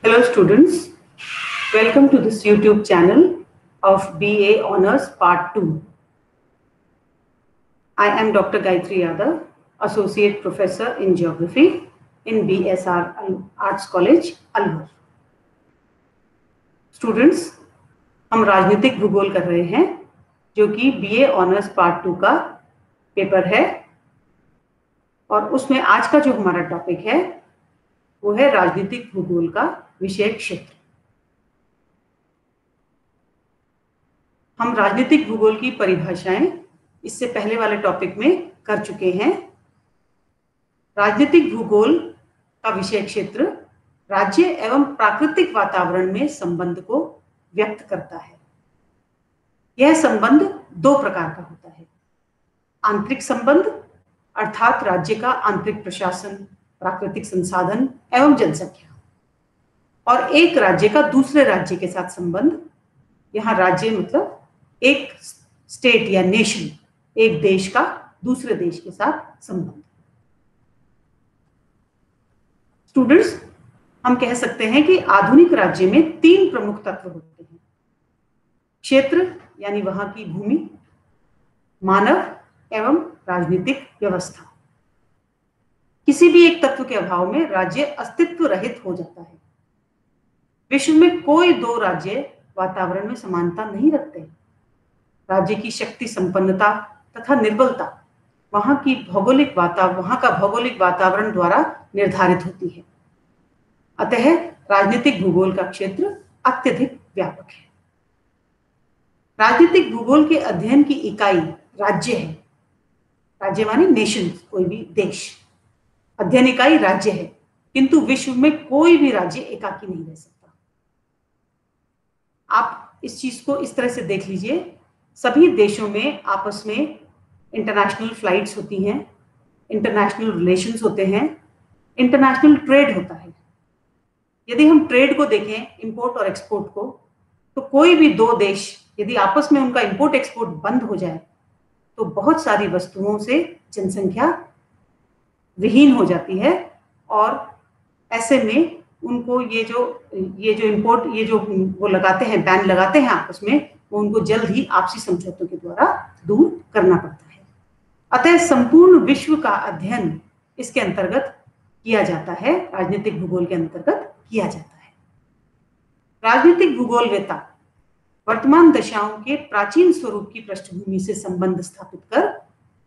Hello students, welcome to this YouTube channel of BA Honours Part 2. I am Dr. Gayatri Yadav, Associate Professor in Geography in BSR Arts College, Alwar. Students, हम राजनीतिक भूगोल कर रहे हैं जो कि BA Honours Part 2 का paper है और उसमें आज का जो हमारा टॉपिक है वो है राजनीतिक भूगोल का विषय क्षेत्र। हम राजनीतिक भूगोल की परिभाषाएं इससे पहले वाले टॉपिक में कर चुके हैं। राजनीतिक भूगोल का विषय क्षेत्र राज्य एवं प्राकृतिक वातावरण में संबंध को व्यक्त करता है। यह संबंध दो प्रकार का होता है, आंतरिक संबंध अर्थात राज्य का आंतरिक प्रशासन, प्राकृतिक संसाधन एवं जनसंख्या, और एक राज्य का दूसरे राज्य के साथ संबंध। यहाँ राज्य मतलब एक स्टेट या नेशन, एक देश का दूसरे देश के साथ संबंध। स्टूडेंट्स, हम कह सकते हैं कि आधुनिक राज्य में तीन प्रमुख तत्व होते हैं, क्षेत्र यानी वहां की भूमि, मानव एवं राजनीतिक व्यवस्था। किसी भी एक तत्व के अभाव में राज्य अस्तित्व रहित हो जाता है। विश्व में कोई दो राज्य वातावरण में समानता नहीं रखते। राज्य की शक्ति संपन्नता तथा निर्बलता वहां का भौगोलिक वातावरण द्वारा निर्धारित होती है। अतः राजनीतिक भूगोल का क्षेत्र अत्यधिक व्यापक है। राजनीतिक भूगोल के अध्ययन की इकाई राज्य है। राज्य माने नेशन, कोई भी देश। अध्ययन इकाई राज्य है, किंतु विश्व में कोई भी राज्य एकाकी नहीं रह सकता। आप इस चीज को इस तरह से देख लीजिए, सभी देशों में आपस में इंटरनेशनल फ्लाइट्स होती हैं, इंटरनेशनल रिलेशंस होते हैं, इंटरनेशनल ट्रेड होता है। यदि हम ट्रेड को देखें, इंपोर्ट और एक्सपोर्ट को, तो कोई भी दो देश यदि आपस में उनका इंपोर्ट एक्सपोर्ट बंद हो जाए तो बहुत सारी वस्तुओं से जनसंख्या विहीन हो जाती है और ऐसे में उनको ये जो इंपोर्ट वो लगाते हैं, बैन लगाते हैं आपस में, वो उनको जल्द ही आपसी समझौतों के द्वारा दूर करना पड़ता है। अतः संपूर्ण विश्व का अध्ययन इसके अंतर्गत किया जाता है, राजनीतिक भूगोल के अंतर्गत किया जाता है। राजनीतिक भूगोलवेत्ता वर्तमान दशाओं के प्राचीन स्वरूप की पृष्ठभूमि से संबंध स्थापित कर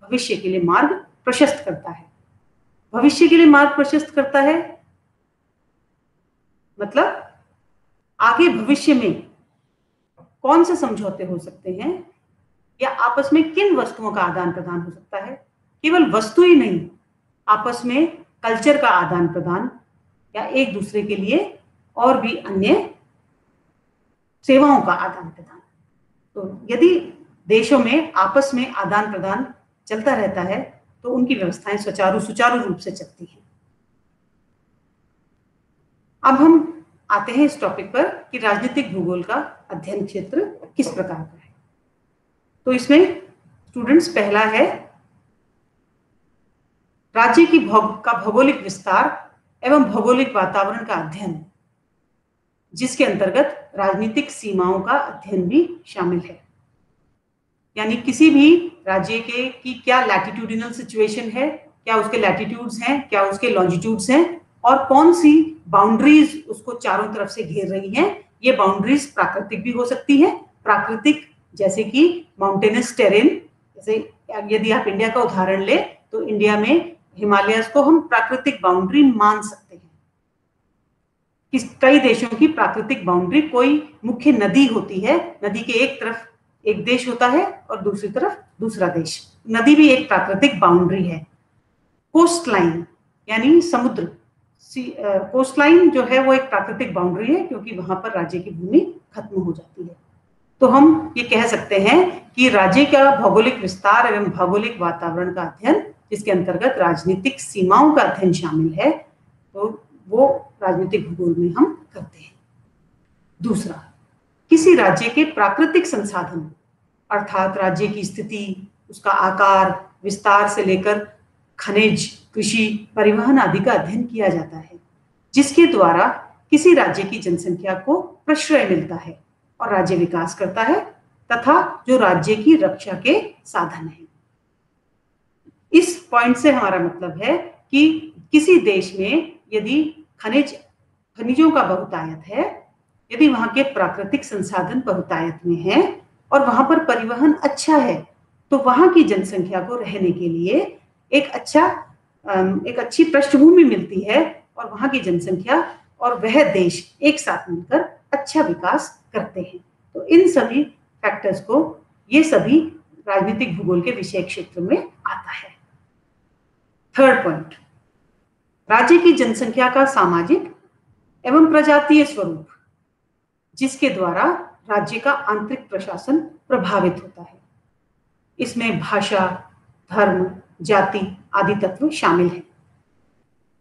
भविष्य के लिए मार्ग प्रशस्त करता है। भविष्य के लिए मार्ग प्रशस्त करता है मतलब आगे भविष्य में कौन से समझौते हो सकते हैं या आपस में किन वस्तुओं का आदान प्रदान हो सकता है। केवल वस्तु ही नहीं, आपस में कल्चर का आदान प्रदान या एक दूसरे के लिए और भी अन्य सेवाओं का आदान प्रदान। तो यदि देशों में आपस में आदान प्रदान चलता रहता है तो उनकी व्यवस्थाएं सुचारू रूप से चलती हैं। अब हम आते हैं इस टॉपिक पर कि राजनीतिक भूगोल का अध्ययन क्षेत्र किस प्रकार का है। तो इसमें स्टूडेंट्स, पहला है राज्य की भौगोलिक विस्तार एवं भौगोलिक वातावरण का अध्ययन, जिसके अंतर्गत राजनीतिक सीमाओं का अध्ययन भी शामिल है। यानी किसी भी राज्य की क्या लैटिट्यूडिनल सिचुएशन है, क्या उसके लैटिट्यूड्स हैं, क्या उसके लॉन्जिट्यूड्स हैं और कौन सी बाउंड्रीज उसको चारों तरफ से घेर रही हैं। ये बाउंड्रीज प्राकृतिक भी हो सकती हैं, प्राकृतिक जैसे कि माउंटेनस टेरेन, जैसे यदि आप इंडिया का उदाहरण ले तो इंडिया में हिमालयस को हम प्राकृतिक बाउंड्री मान सकते हैं। कई देशों की प्राकृतिक बाउंड्री कोई मुख्य नदी होती है, नदी के एक तरफ एक देश होता है और दूसरी तरफ दूसरा देश। नदी भी एक प्राकृतिक बाउंड्री है। कोस्ट लाइन यानी समुद्र, कोस्ट लाइन जो है वो एक प्राकृतिक बाउंड्री है क्योंकि वहां पर राज्य की भूमि खत्म हो जाती है। तो हम ये कह सकते हैं कि राज्य का भौगोलिक विस्तार एवं भौगोलिक वातावरण का अध्ययन, जिसके अंतर्गत राजनीतिक सीमाओं का अध्ययन शामिल है, तो वो राजनीतिक भूगोल में हम करते हैं। दूसरा, किसी राज्य के प्राकृतिक संसाधन अर्थात राज्य की स्थिति, उसका आकार, विस्तार से लेकर खनिज, कृषि, परिवहन आदि का अध्ययन किया जाता है, जिसके द्वारा किसी राज्य की जनसंख्या को प्रश्रय मिलता है और राज्य विकास करता है, तथा जो राज्य की रक्षा के साधन है। इस पॉइंट से हमारा मतलब है कि किसी देश में यदि खनिजों का बहुतायत है, यदि वहां के प्राकृतिक संसाधन बहुतायत में हैं और वहां पर परिवहन अच्छा है, तो वहां की जनसंख्या को रहने के लिए एक अच्छी पृष्ठभूमि मिलती है और वहां की जनसंख्या और वह देश एक साथ मिलकर अच्छा विकास करते हैं। तो इन सभी फैक्टर्स को, ये सभी राजनीतिक भूगोल के विषय क्षेत्र में आता है। थर्ड पॉइंट, राज्य की जनसंख्या का सामाजिक एवं प्रजातीय स्वरूप, जिसके द्वारा राज्य का आंतरिक प्रशासन प्रभावित होता है। इसमें भाषा, धर्म, जाति आदि तत्व शामिल हैं।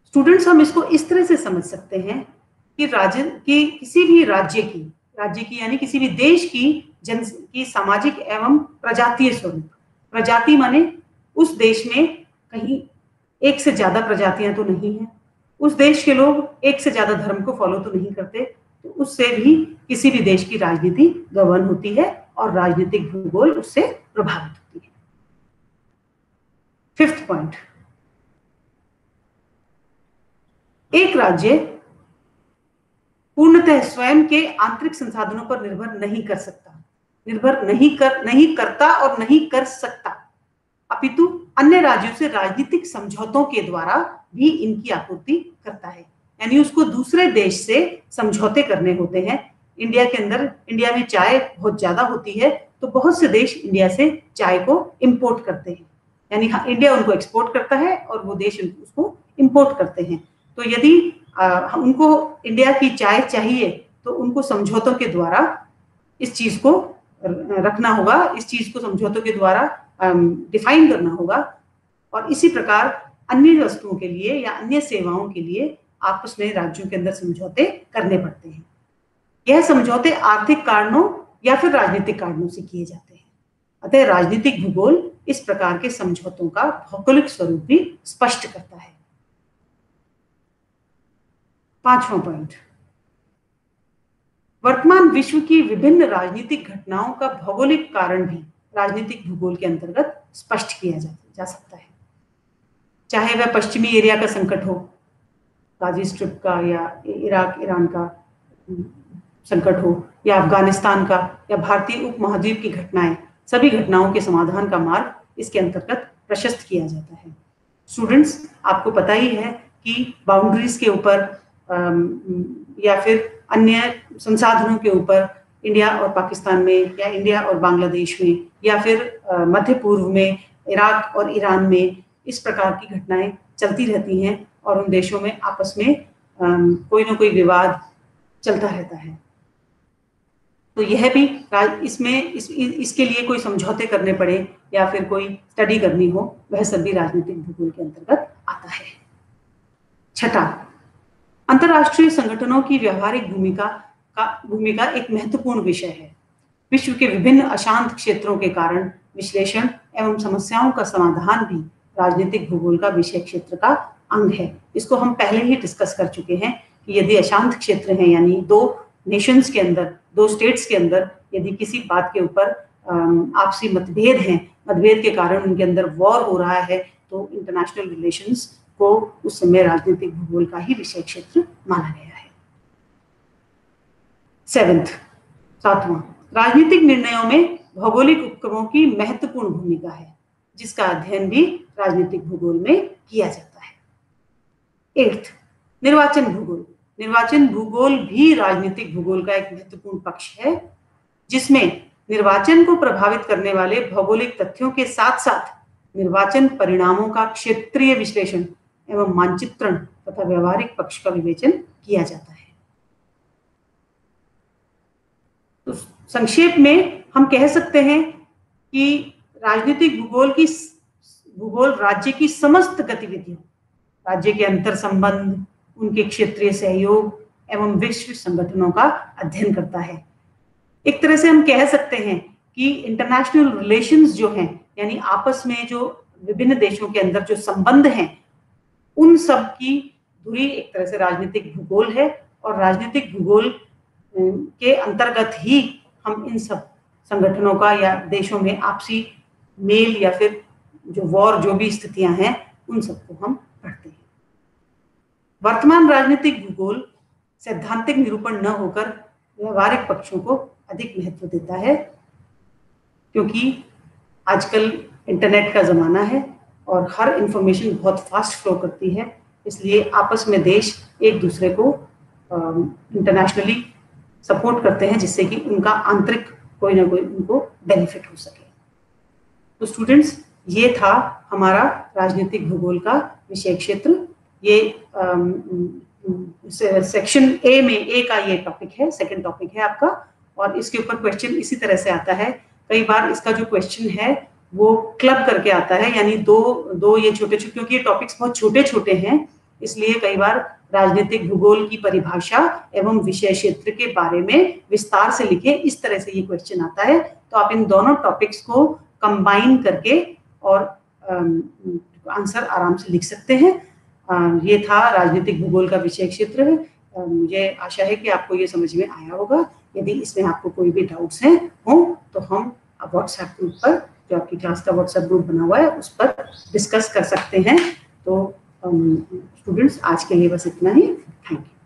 स्टूडेंट्स, हम इसको इस तरह से समझ सकते हैं कि किसी भी राज्य की यानी किसी भी देश की सामाजिक एवं प्रजातीय स्वरूप। प्रजाति माने उस देश में कहीं एक से ज्यादा प्रजातियां तो नहीं है, उस देश के लोग एक से ज्यादा धर्म को फॉलो तो नहीं करते, तो उससे भी किसी भी देश की राजनीति गवर्न होती है और राजनीतिक भूगोल उससे प्रभावित होती है। फिफ्थ पॉइंट, एक राज्य पूर्णतः स्वयं के आंतरिक संसाधनों पर निर्भर नहीं करता और नहीं कर सकता, अपितु अन्य राज्यों से राजनीतिक समझौतों के द्वारा भी इनकी आपूर्ति करता है। यानी उसको दूसरे देश से समझौते करने होते हैं। इंडिया में चाय बहुत ज्यादा होती है, तो बहुत से देश इंडिया से चाय को इंपोर्ट करते हैं। यानी इंडिया उनको एक्सपोर्ट करता है और वो देश उसको इंपोर्ट करते हैं। तो यदि उनको इंडिया की चाय चाहिए, तो उनको समझौतों के द्वारा इस चीज को रखना होगा, इस चीज को समझौतों के द्वारा डिफाइन करना होगा। और इसी प्रकार अन्य वस्तुओं के लिए या अन्य सेवाओं के लिए आपस में राज्यों के अंदर समझौते करने पड़ते हैं। यह समझौते आर्थिक कारणों या फिर राजनीतिक कारणों से किए जाते हैं। अतः राजनीतिक भूगोल इस प्रकार के समझौतों का भौगोलिक स्वरूप भी स्पष्ट करता है। पांचवां पॉइंट, वर्तमान विश्व की विभिन्न राजनीतिक घटनाओं का भौगोलिक कारण भी राजनीतिक भूगोल के अंतर्गत स्पष्ट किया जा सकता है। चाहे वह पश्चिमी एरिया का संकट हो, गाजी स्ट्रिप का, या इराक ईरान का संकट हो, या अफगानिस्तान का, या भारतीय उपमहाद्वीप की घटनाएं, सभी घटनाओं के समाधान का मार्ग इसके अंतर्गत प्रशस्त किया जाता है। स्टूडेंट्स, आपको पता ही है कि बाउंड्रीज के ऊपर या फिर अन्य संसाधनों के ऊपर इंडिया और पाकिस्तान में, या इंडिया और बांग्लादेश में, या फिर मध्य पूर्व में इराक और ईरान में इस प्रकार की घटनाएं चलती रहती हैं और उन देशों में आपस में कोई ना कोई विवाद चलता रहता है। तो यह भी इसके लिए कोई समझौते करने पड़े या फिर कोई स्टडी करनी हो, वह सभी राजनीतिक भूगोल के अंतर्गत आता है। छठा, अंतरराष्ट्रीय संगठनों की व्यावहारिक भूमिका एक महत्वपूर्ण विषय है। विश्व के विभिन्न अशांत क्षेत्रों के कारण विश्लेषण एवं समस्याओं का समाधान भी राजनीतिक भूगोल का विषय क्षेत्र का अंग है। इसको हम पहले ही डिस्कस कर चुके हैं कि यदि अशांत क्षेत्र हैं, यानी दो नेशंस के अंदर, दो स्टेट्स के अंदर यदि किसी बात के ऊपर आपसी मतभेद हैं, मतभेद के कारण उनके अंदर वॉर हो रहा है, तो इंटरनेशनल रिलेशंस को उस समय राजनीतिक भूगोल का ही विषय क्षेत्र माना गया है। सातवां, राजनीतिक निर्णयों में भौगोलिक उपक्रमों की महत्वपूर्ण भूमिका है, जिसका अध्ययन भी राजनीतिक भूगोल में किया जाता है। 8, निर्वाचन भूगोल। निर्वाचन भूगोल भी राजनीतिक भूगोल का एक महत्वपूर्ण पक्ष है, जिसमें निर्वाचन को प्रभावित करने वाले भौगोलिक तथ्यों के साथ साथ निर्वाचन परिणामों का क्षेत्रीय विश्लेषण एवं मानचित्रण तथा व्यवहारिक पक्ष का विवेचन किया जाता है। तो संक्षेप में हम कह सकते हैं कि राजनीतिक भूगोल राज्य की समस्त गतिविधियों, राज्य के अंतर संबंध, उनके क्षेत्रीय सहयोग एवं विश्व संगठनों का अध्ययन करता है। एक तरह से हम कह सकते हैं कि इंटरनेशनल रिलेशंस जो हैं, यानी आपस में जो विभिन्न देशों के अंदर जो संबंध हैं, उन सब की धुरी एक तरह से राजनीतिक भूगोल है और राजनीतिक भूगोल के अंतर्गत ही हम इन सब संगठनों का या देशों में आपसी मेल या फिर जो वॉर जो भी स्थितियां हैं उन सबको हम पढ़ते हैं। वर्तमान राजनीतिक भूगोल सैद्धांतिक निरूपण न होकर व्यवहारिक पक्षों को अधिक महत्व देता है, क्योंकि आजकल इंटरनेट का जमाना है और हर इंफॉर्मेशन बहुत फास्ट फ्लो करती है, इसलिए आपस में देश एक दूसरे को इंटरनेशनली सपोर्ट करते हैं जिससे कि उनका आंतरिक कोई ना कोई उनको बेनिफिट हो सके। तो स्टूडेंट्स, ये था हमारा राजनीतिक भूगोल का विषय क्षेत्र। ये सेक्शन ए में ए का ये टॉपिक है, सेकंड टॉपिक है आपका, और इसके ऊपर क्वेश्चन इसी तरह से आता है। कई बार इसका जो क्वेश्चन है वो क्लब करके आता है, यानी दो ये छोटे छोटे, क्योंकि ये टॉपिक्स बहुत छोटे छोटे हैं, इसलिए कई बार राजनीतिक भूगोल की परिभाषा एवं विषय क्षेत्र के बारे में विस्तार से लिखे, इस तरह से ये क्वेश्चन आता है। तो आप इन दोनों टॉपिक्स को कंबाइन करके और आंसर आराम से लिख सकते हैं। ये था राजनीतिक भूगोल का विषय क्षेत्र। मुझे आशा है कि आपको ये समझ में आया होगा। यदि इसमें आपको कोई भी डाउट्स हैं हो तो हम व्हाट्सएप ग्रुप पर, जो आपकी क्लास का व्हाट्सएप ग्रुप बना हुआ है, उस पर डिस्कस कर सकते हैं। तो स्टूडेंट्स, आज के लिए बस इतना ही। Thank you.